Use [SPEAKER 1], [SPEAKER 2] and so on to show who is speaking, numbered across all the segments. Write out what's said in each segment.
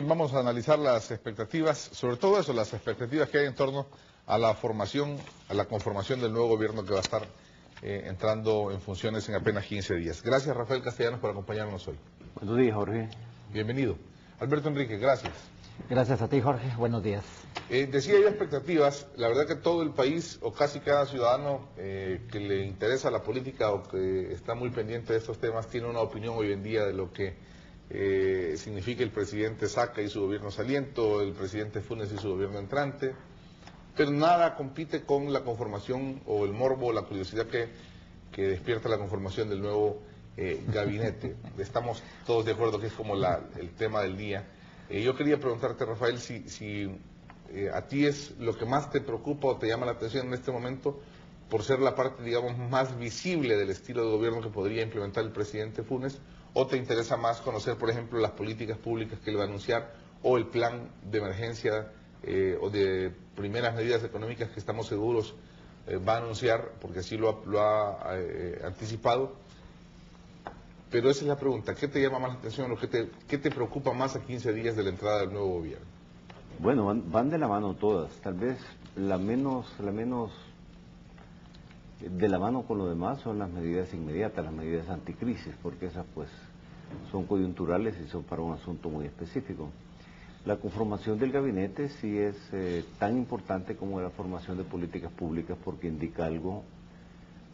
[SPEAKER 1] Bien, vamos a analizar las expectativas, sobre todo eso, las expectativas que hay en torno a la formación, a la conformación del nuevo gobierno que va a estar entrando en funciones en apenas 15 días. Gracias, Rafael Castellanos, por acompañarnos hoy.
[SPEAKER 2] Buenos días, Jorge.
[SPEAKER 1] Bienvenido. Alberto Enrique, gracias.
[SPEAKER 3] Gracias a ti, Jorge. Buenos días.
[SPEAKER 1] Decía yo expectativas, la verdad que todo el país, o casi cada ciudadano que le interesa la política o que está muy pendiente de estos temas, tiene una opinión hoy en día de lo que significa el presidente Saca y su gobierno saliente, el presidente Funes y su gobierno entrante, pero nada compite con la conformación o el morbo o la curiosidad que despierta la conformación del nuevo gabinete. Estamos todos de acuerdo que es como el tema del día. Yo quería preguntarte, Rafael, si a ti es lo que más te preocupa o te llama la atención en este momento por ser la parte, digamos, más visible del estilo de gobierno que podría implementar el presidente Funes, o te interesa más conocer, por ejemplo, las políticas públicas que él va a anunciar o el plan de emergencia o de primeras medidas económicas que estamos seguros va a anunciar, porque así lo ha anticipado. Pero esa es la pregunta, ¿qué te llama más la atención o qué te preocupa más a 15 días de la entrada del nuevo gobierno?
[SPEAKER 2] Bueno, van de la mano todas. Tal vez la menos de la mano con lo demás son las medidas inmediatas, las medidas anticrisis, porque esas pues son coyunturales y son para un asunto muy específico. La conformación del gabinete sí es tan importante como la formación de políticas públicas, porque indica algo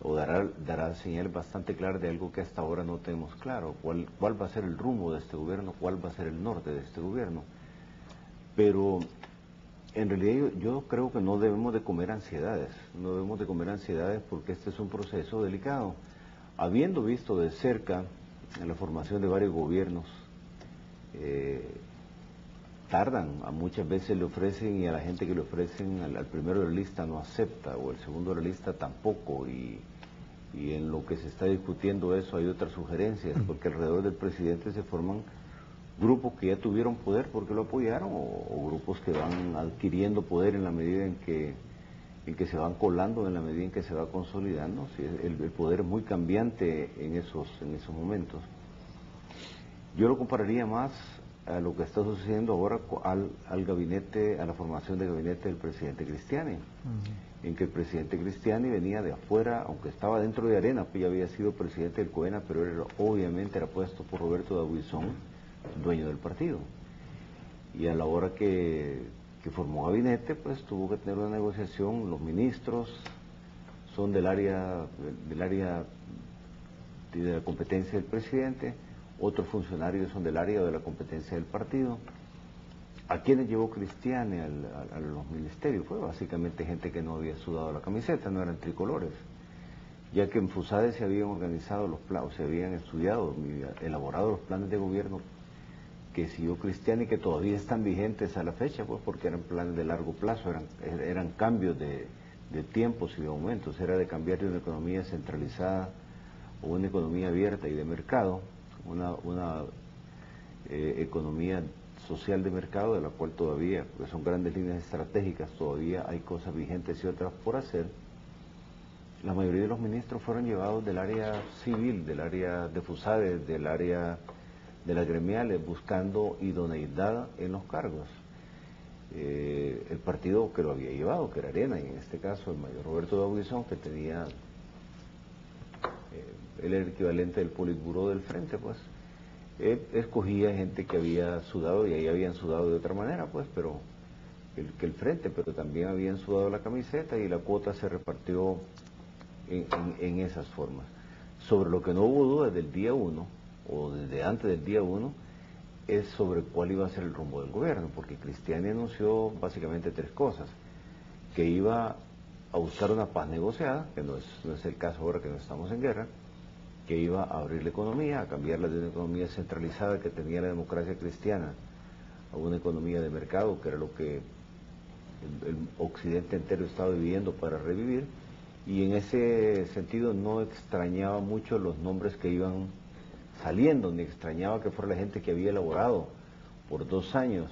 [SPEAKER 2] o dará señales bastante claras de algo que hasta ahora no tenemos claro, cuál va a ser el rumbo de este gobierno, cuál va a ser el norte de este gobierno. Pero en realidad yo creo que no debemos de comer ansiedades, porque este es un proceso delicado. Habiendo visto de cerca la formación de varios gobiernos, tardan, muchas veces le ofrecen y a la gente que le ofrecen, al primero de la lista no acepta, o el segundo de la lista tampoco, y en lo que se está discutiendo eso hay otras sugerencias, porque alrededor del presidente se forman grupos que ya tuvieron poder porque lo apoyaron, o grupos que van adquiriendo poder en la medida en que se van colando, en la medida en que se va consolidando. Sí, el poder es muy cambiante en esos momentos. Yo lo compararía más a lo que está sucediendo ahora al gabinete, a la formación del gabinete del presidente Cristiani, en que el presidente Cristiani venía de afuera, aunque estaba dentro de Arena, pues ya había sido presidente del COENA, pero obviamente era puesto por Roberto D'Aubuisson, dueño del partido. Y a la hora que formó gabinete, pues tuvo que tener una negociación. Los ministros son del área de la competencia del presidente, otros funcionarios son del área de la competencia del partido. ¿A quiénes llevó Cristiani a los ministerios? Fue básicamente gente que no había sudado la camiseta, no eran tricolores, ya que en FUSADE se habían organizado los planes, se habían estudiado, elaborado los planes de gobierno que siguió Cristiani, que todavía están vigentes a la fecha, pues porque eran planes de largo plazo, eran cambios de tiempos y de aumentos, era de cambiar de una economía centralizada o una economía abierta y de mercado, una economía social de mercado, de la cual todavía, porque son grandes líneas estratégicas, todavía hay cosas vigentes y otras por hacer. La mayoría de los ministros fueron llevados del área civil, del área de FUSADE, del área de las gremiales, buscando idoneidad en los cargos. El partido que lo había llevado, que era Arena, y en este caso el mayor Roberto D'Aubuisson, que tenía, él era el equivalente del Politburó del Frente, pues, escogía gente que había sudado, y ahí habían sudado de otra manera, pues, pero que el Frente, pero también habían sudado la camiseta, y la cuota se repartió en esas formas. Sobre lo que no hubo duda del día 1, o desde antes del día 1, es sobre cuál iba a ser el rumbo del gobierno, porque Cristiani anunció básicamente tres cosas: que iba a buscar una paz negociada, que no es el caso ahora que no estamos en guerra, que iba a abrir la economía, a cambiarla de una economía centralizada que tenía la democracia cristiana a una economía de mercado, que era lo que el occidente entero estaba viviendo para revivir, y en ese sentido no extrañaba mucho los nombres que iban saliendo, ni extrañaba que fuera la gente que había elaborado por 2 años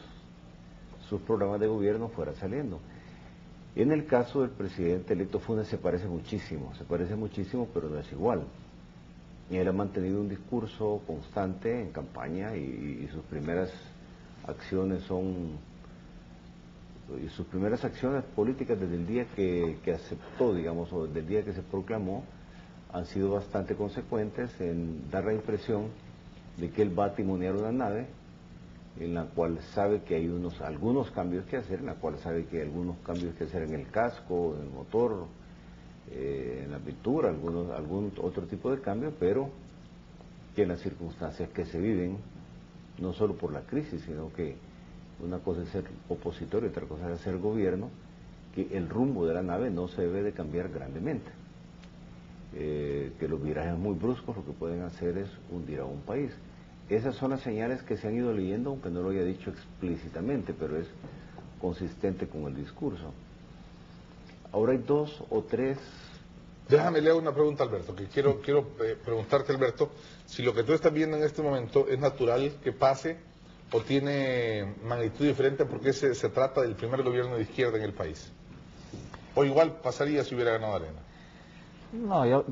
[SPEAKER 2] sus programas de gobierno fuera saliendo. En el caso del presidente electo Funes se parece muchísimo, pero no es igual. Y él ha mantenido un discurso constante en campaña y sus primeras acciones y sus primeras acciones políticas desde el día que aceptó, digamos, o desde el día que se proclamó, han sido bastante consecuentes en dar la impresión de que él va a timonear una nave en la cual sabe que hay algunos cambios que hacer, en la cual sabe que hay algunos cambios que hacer en el casco, en el motor, en la pintura, algún otro tipo de cambio, pero que en las circunstancias que se viven, no solo por la crisis, sino que una cosa es ser opositor y otra cosa es ser gobierno, que el rumbo de la nave no se debe de cambiar grandemente. Que los virajes muy bruscos lo que pueden hacer es hundir a un país. Esas son las señales que se han ido leyendo, aunque no lo haya dicho explícitamente, pero es consistente con el discurso. Ahora hay 2 o 3...
[SPEAKER 1] Déjame leer una pregunta, Alberto, que quiero preguntarte, Alberto, si lo que tú estás viendo en este momento es natural que pase o tiene magnitud diferente porque se trata del primer gobierno de izquierda en el país. O igual pasaría si hubiera ganado Arena.
[SPEAKER 3] No, yo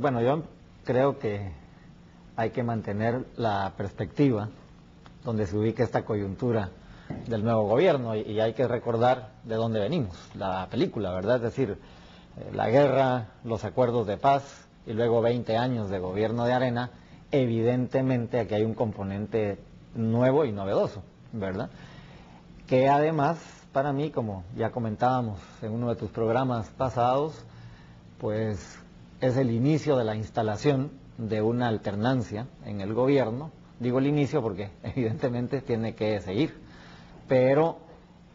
[SPEAKER 3] creo que hay que mantener la perspectiva donde se ubique esta coyuntura del nuevo gobierno y hay que recordar de dónde venimos, la película, ¿verdad? Es decir, la guerra, los acuerdos de paz y luego 20 años de gobierno de Arena, evidentemente aquí hay un componente nuevo y novedoso, ¿verdad? Que además, para mí, como ya comentábamos en uno de tus programas pasados, pues es el inicio de la instalación de una alternancia en el gobierno. Digo el inicio porque evidentemente tiene que seguir, pero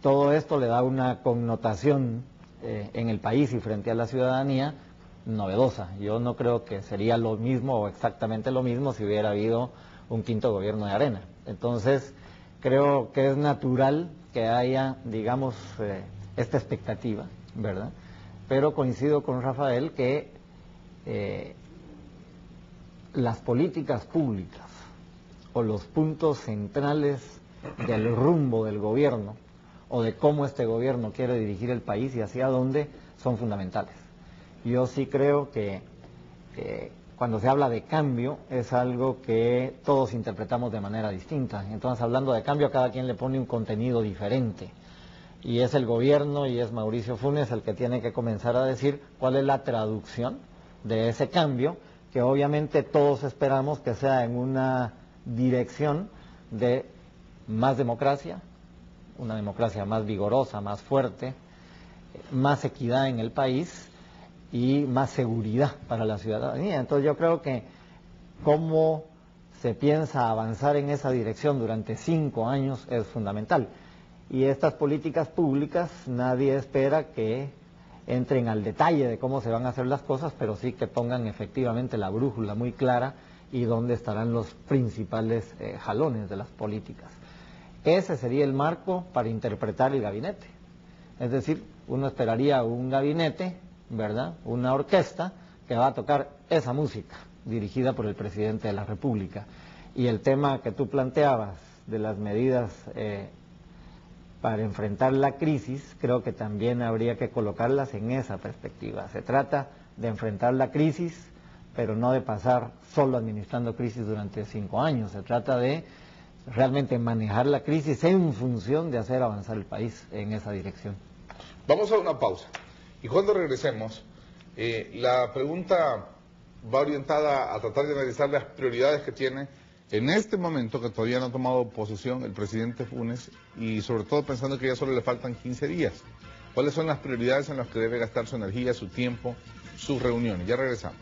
[SPEAKER 3] todo esto le da una connotación en el país y frente a la ciudadanía novedosa. Yo no creo que sería lo mismo o exactamente lo mismo si hubiera habido un quinto gobierno de Arena. Entonces, creo que es natural que haya, digamos, esta expectativa, ¿verdad? Pero coincido con Rafael que las políticas públicas o los puntos centrales del rumbo del gobierno o de cómo este gobierno quiere dirigir el país y hacia dónde son fundamentales. Yo sí creo que cuando se habla de cambio es algo que todos interpretamos de manera distinta. Entonces, hablando de cambio, cada quien le pone un contenido diferente. Y es el gobierno y es Mauricio Funes el que tiene que comenzar a decir cuál es la traducción de ese cambio, que obviamente todos esperamos que sea en una dirección de más democracia, una democracia más vigorosa, más fuerte, más equidad en el país y más seguridad para la ciudadanía. Entonces yo creo que cómo se piensa avanzar en esa dirección durante 5 años es fundamental. Y estas políticas públicas nadie espera que entren al detalle de cómo se van a hacer las cosas, pero sí que pongan efectivamente la brújula muy clara y dónde estarán los principales jalones de las políticas. Ese sería el marco para interpretar el gabinete. Es decir, uno esperaría un gabinete, ¿verdad?, una orquesta que va a tocar esa música dirigida por el presidente de la República. Y el tema que tú planteabas de las medidas para enfrentar la crisis, creo que también habría que colocarlas en esa perspectiva. Se trata de enfrentar la crisis, pero no de pasar solo administrando crisis durante 5 años. Se trata de realmente manejar la crisis en función de hacer avanzar el país en esa dirección.
[SPEAKER 1] Vamos a una pausa. Y cuando regresemos, la pregunta va orientada a tratar de analizar las prioridades que tiene en este momento, que todavía no ha tomado posesión, el presidente Funes, y sobre todo pensando que ya solo le faltan 15 días. ¿Cuáles son las prioridades en las que debe gastar su energía, su tiempo, sus reuniones? Ya regresamos.